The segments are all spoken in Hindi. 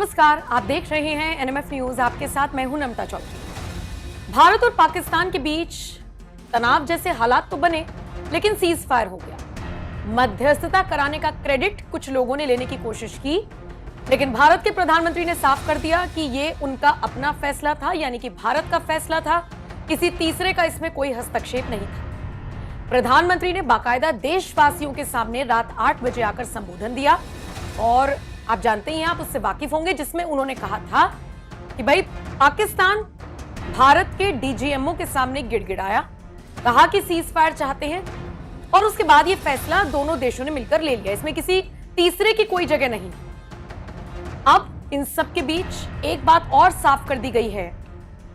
नमस्कार, आप देख रहे हैं एनएमएफ न्यूज। आपके साथ मैं हूं नमता चौधरी। भारत और पाकिस्तान के बीच तनाव जैसे हालात तो बने, लेकिन सीज फायर हो गया। मध्यस्थता कराने का क्रेडिट कुछ लोगों ने लेने की कोशिश की, लेकिन भारत के प्रधानमंत्री ने साफ कर दिया कि ये उनका अपना फैसला था, यानी कि भारत का फैसला था। किसी तीसरे का इसमें कोई हस्तक्षेप नहीं था। प्रधानमंत्री ने बाकायदा देशवासियों के सामने रात 8 बजे आकर संबोधन दिया और आप जानते ही हैं, आप उससे वाकिफ होंगे, जिसमें उन्होंने कहा था कि भाई पाकिस्तान भारत के डीजीएमओ के सामने गिड़गिड़ाया, कहा कि सीज फायर चाहते हैं और उसके बाद ये फैसला दोनों देशों ने मिलकर ले लिया। इसमें किसी तीसरे की कोई जगह नहीं। अब इन सब के बीच एक बात और साफ कर दी गई है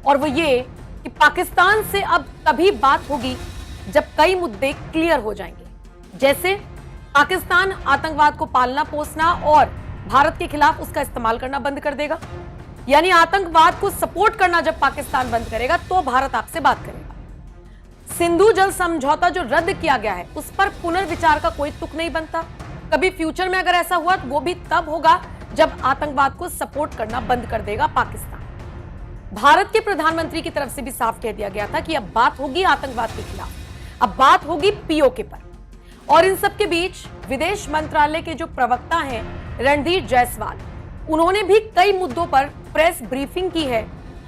और वो ये कि पाकिस्तान से अब तभी बात होगी जब कई मुद्दे क्लियर हो जाएंगे। जैसे पाकिस्तान आतंकवाद को पालना पोसना और भारत के खिलाफ उसका इस्तेमाल करना बंद कर देगा, यानी आतंकवाद को सपोर्ट करना जब पाकिस्तान बंद करेगा तो भारत आपसे बात करेगा। सिंधु जल समझौता जो रद्द किया गया है उस पर पुनर्विचार का कोई तुक नहीं बनता। कभी फ्यूचर में अगर ऐसा हुआ तो वो भी तब होगा जब आतंकवाद को सपोर्ट करना बंद कर देगा पाकिस्तान। भारत के प्रधानमंत्री की तरफ से भी साफ कह दिया गया था कि अब बात होगी आतंकवाद के खिलाफ, अब बात होगी पीओके पर। और इन सब के बीच विदेश मंत्रालय के जो प्रवक्ता हैं रणधीर जायसवाल, उन्होंने भी कई मुद्दों पर प्रेस ब्रीफिंग की है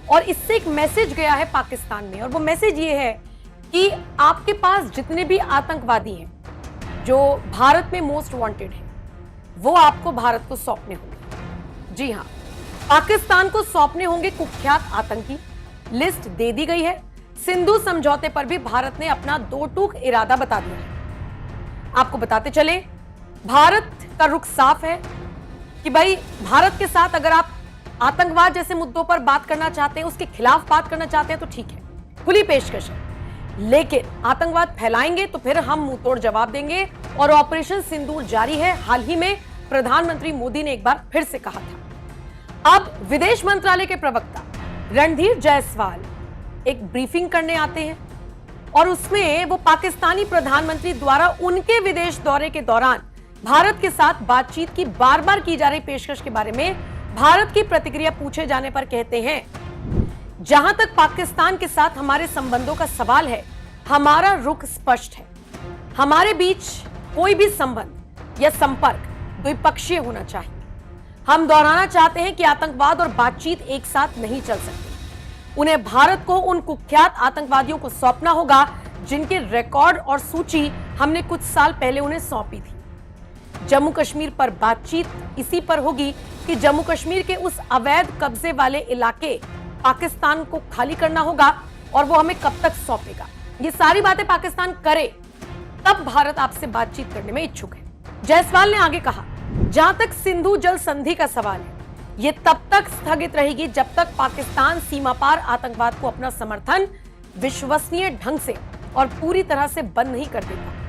और इससे एक मैसेज गया है पाकिस्तान में। और वो मैसेज ये है कि आपके पास जितने भी आतंकवादी हैं जो भारत में मोस्ट वांटेड हैं, वो आपको भारत को सौंपने होंगे। जी हां, पाकिस्तान को सौंपने होंगे कुख्यात आतंकी। लिस्ट दे दी गई है। सिंधु समझौते पर भी भारत ने अपना दो टूक इरादा बता दिया है। आपको बताते चले, भारत का रुख साफ है कि भाई भारत के साथ अगर आप आतंकवाद जैसे मुद्दों पर बात करना चाहते हैं, उसके खिलाफ बात करना चाहते हैं तो ठीक है, खुली पेशकश है। लेकिन आतंकवाद फैलाएंगे तो फिर हम मुंहतोड़ जवाब देंगे और ऑपरेशन सिंदूर जारी है। हाल ही में प्रधानमंत्री मोदी ने एक बार फिर से कहा था। अब विदेश मंत्रालय के प्रवक्ता रणधीर जायसवाल एक ब्रीफिंग करने आते हैं और उसमें वो पाकिस्तानी प्रधानमंत्री द्वारा उनके विदेश दौरे के दौरान भारत के साथ बातचीत की बार बार की जा रही पेशकश के बारे में भारत की प्रतिक्रिया पूछे जाने पर कहते हैं, जहां तक पाकिस्तान के साथ हमारे संबंधों का सवाल है, हमारा रुख स्पष्ट है। हमारे बीच कोई भी संबंध या संपर्क द्विपक्षीय होना चाहिए। हम दोहराना चाहते हैं कि आतंकवाद और बातचीत एक साथ नहीं चल सकती। उन्हें भारत को उन कुख्यात आतंकवादियों को सौंपना होगा जिनके रिकॉर्ड और सूची हमने कुछ साल पहले उन्हें सौंपी थी। जम्मू कश्मीर पर बातचीत इसी पर होगी कि जम्मू कश्मीर के उस अवैध कब्जे वाले इलाके पाकिस्तान को खाली करना होगा और वो हमें कब तक सौंपेगा। ये सारी बातें पाकिस्तान करे तब भारत आपसे बातचीत करने में इच्छुक है। जायसवाल ने आगे कहा, जहां तक सिंधु जल संधि का सवाल है, ये तब तक स्थगित रहेगी जब तक पाकिस्तान सीमा पार आतंकवाद को अपना समर्थन विश्वसनीय ढंग से और पूरी तरह से बंद नहीं कर देगा।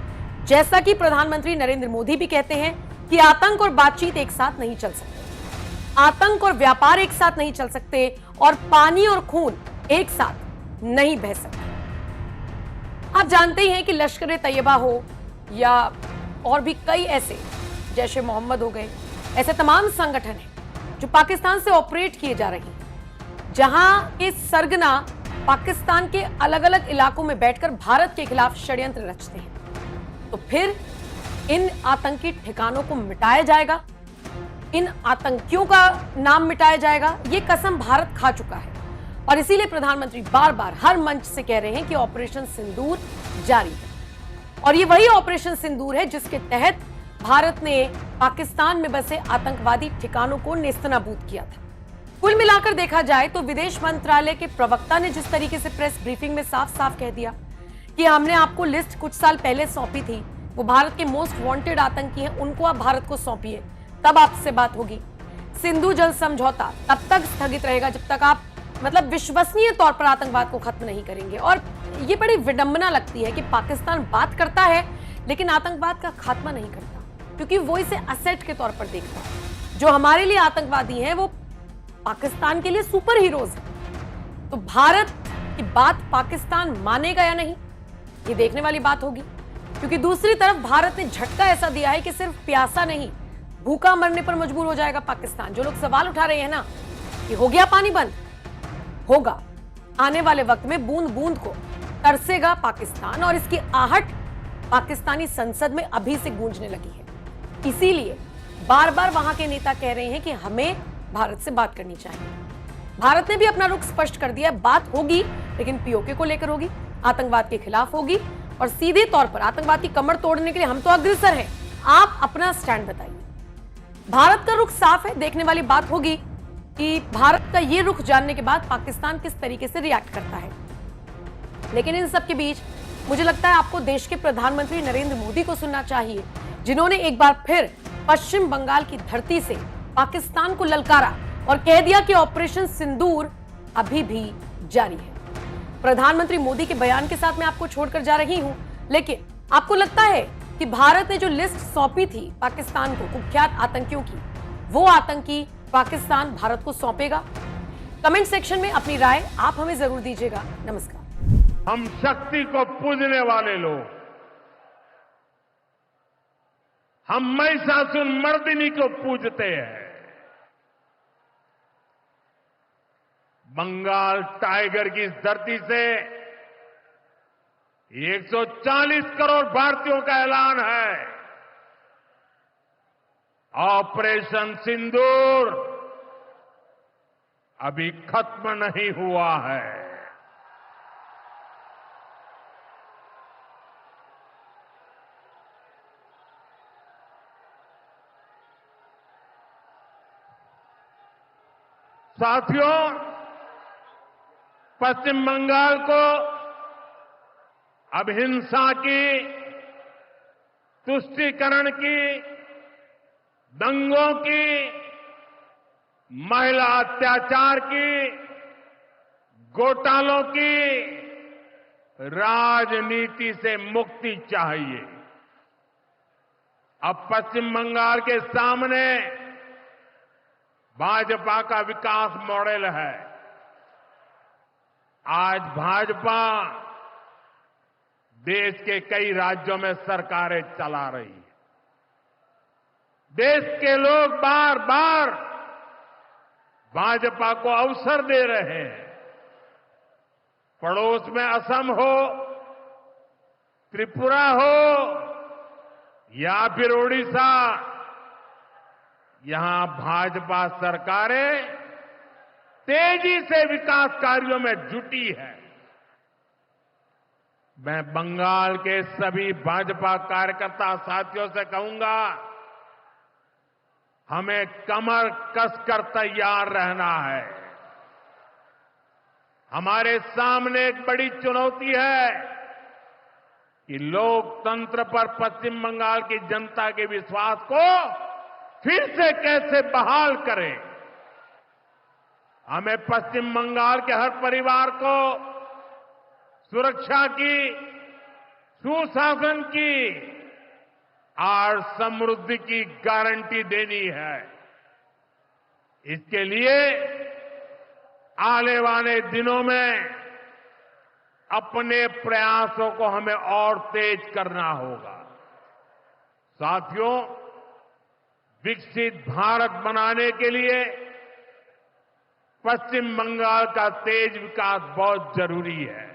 जैसा कि प्रधानमंत्री नरेंद्र मोदी भी कहते हैं कि आतंक और बातचीत एक साथ नहीं चल सकते, आतंक और व्यापार एक साथ नहीं चल सकते और पानी और खून एक साथ नहीं बह सकते। आप जानते ही हैं कि लश्कर तैयबा हो या और भी कई ऐसे, जैश ए मोहम्मद हो गए, ऐसे तमाम संगठन हैं जो पाकिस्तान से ऑपरेट किए जा रहे हैं, जहां के सरगना पाकिस्तान के अलग अलग इलाकों में बैठकर भारत के खिलाफ षड्यंत्र रचते हैं। तो फिर इन आतंकी ठिकानों को मिटाया जाएगा, इन आतंकियों का नाम मिटाया जाएगा। ये कसम भारत खा चुका है और इसीलिए प्रधानमंत्री बार बार हर मंच से कह रहे हैं कि ऑपरेशन सिंदूर जारी है। और ये वही ऑपरेशन सिंदूर है जिसके तहत भारत ने पाकिस्तान में बसे आतंकवादी ठिकानों को नेस्तनाबूद किया था। कुल मिलाकर देखा जाए तो विदेश मंत्रालय के प्रवक्ता ने जिस तरीके से प्रेस ब्रीफिंग में साफ साफ कह दिया कि हमने आपको लिस्ट कुछ साल पहले सौंपी थी, वो भारत के मोस्ट वांटेड आतंकी हैं, उनको आप भारत को सौंपिए, तब आपसे बात होगी। सिंधु जल समझौता तब तक स्थगित रहेगा जब तक आप मतलब विश्वसनीय तौर पर आतंकवाद को खत्म नहीं करेंगे। और ये बड़ी विडंबना लगती है कि पाकिस्तान बात करता है लेकिन आतंकवाद का खात्मा नहीं करता, क्योंकि वो इसे असेट के तौर पर देखता है। जो हमारे लिए आतंकवादी हैं वो पाकिस्तान के लिए सुपर हीरोज हैं। तो भारत की बात पाकिस्तान मानेगा या नहीं, ये देखने वाली बात होगी। क्योंकि दूसरी तरफ भारत ने झटका ऐसा दिया है कि सिर्फ प्यासा नहीं, भूखा मरने पर मजबूर हो जाएगा पाकिस्तान। जो लोग सवाल उठा रहे हैं ना कि हो गया पानी बंद, होगा। आने वाले वक्त में बूंद बूंद को तरसेगा पाकिस्तान और इसकी आहट पाकिस्तानी संसद में अभी से गूंजने लगी है। इसीलिए बार बार वहां के नेता कह रहे हैं कि हमें भारत से बात करनी चाहिए। भारत ने भी अपना रुख स्पष्ट कर दिया, बात होगी लेकिन पीओके को लेकर होगी, आतंकवाद के खिलाफ होगी और सीधे तौर पर आतंकवाद की कमर तोड़ने के लिए हम तो अग्रसर हैं, आप अपना स्टैंड बताइए। भारत का रुख साफ है, देखने वाली बात होगी कि भारत का यह रुख जानने के बाद पाकिस्तान किस तरीके से रिएक्ट करता है। लेकिन इन सब के बीच मुझे लगता है आपको देश के प्रधानमंत्री नरेंद्र मोदी को सुनना चाहिए, जिन्होंने एक बार फिर पश्चिम बंगाल की धरती से पाकिस्तान को ललकारा और कह दिया कि ऑपरेशन सिंदूर अभी भी जारी है। प्रधानमंत्री मोदी के बयान के साथ मैं आपको छोड़कर जा रही हूं, लेकिन आपको लगता है कि भारत ने जो लिस्ट सौंपी थी पाकिस्तान को कुख्यात आतंकियों की, वो आतंकी पाकिस्तान भारत को सौंपेगा? कमेंट सेक्शन में अपनी राय आप हमें जरूर दीजिएगा। नमस्कार। हम शक्ति को पूजने वाले लोग, हम महिषासुर मर्दिनी को पूजते हैं। बंगाल टाइगर की इस धरती से 140 करोड़ भारतीयों का ऐलान है। ऑपरेशन सिंदूर अभी खत्म नहीं हुआ है। साथियों, पश्चिम बंगाल को अब हिंसा की, तुष्टीकरण की, दंगों की, महिला अत्याचार की, घोटालों की राजनीति से मुक्ति चाहिए। अब पश्चिम बंगाल के सामने भाजपा का विकास मॉडल है। आज भाजपा देश के कई राज्यों में सरकारें चला रही है। देश के लोग बार बार भाजपा को अवसर दे रहे हैं। पड़ोस में असम हो, त्रिपुरा हो या फिर ओडिशा, यहां भाजपा सरकारें तेजी से विकास कार्यों में जुटी है। मैं बंगाल के सभी भाजपा कार्यकर्ता साथियों से कहूंगा, हमें कमर कसकर तैयार रहना है। हमारे सामने एक बड़ी चुनौती है कि लोकतंत्र पर पश्चिम बंगाल की जनता के विश्वास को फिर से कैसे बहाल करें। हमें पश्चिम बंगाल के हर परिवार को सुरक्षा की, सुशासन की और समृद्धि की गारंटी देनी है। इसके लिए आने वाले दिनों में अपने प्रयासों को हमें और तेज करना होगा। साथियों, विकसित भारत बनाने के लिए पश्चिम बंगाल का तेज विकास बहुत जरूरी है।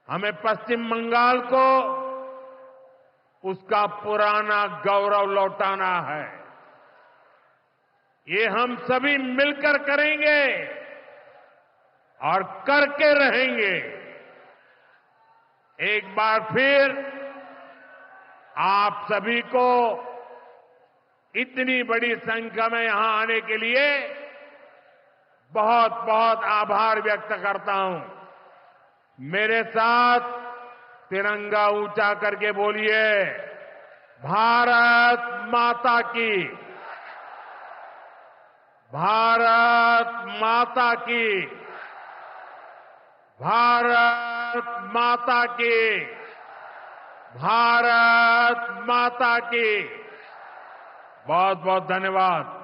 हमें पश्चिम बंगाल को उसका पुराना गौरव लौटाना है। ये हम सभी मिलकर करेंगे और करके रहेंगे। एक बार फिर आप सभी को इतनी बड़ी संख्या में यहां आने के लिए बहुत बहुत आभार व्यक्त करता हूं। मेरे साथ तिरंगा ऊंचा करके बोलिए, भारत माता की, भारत माता की, भारत माता की, भारत माता की। बहुत बहुत धन्यवाद।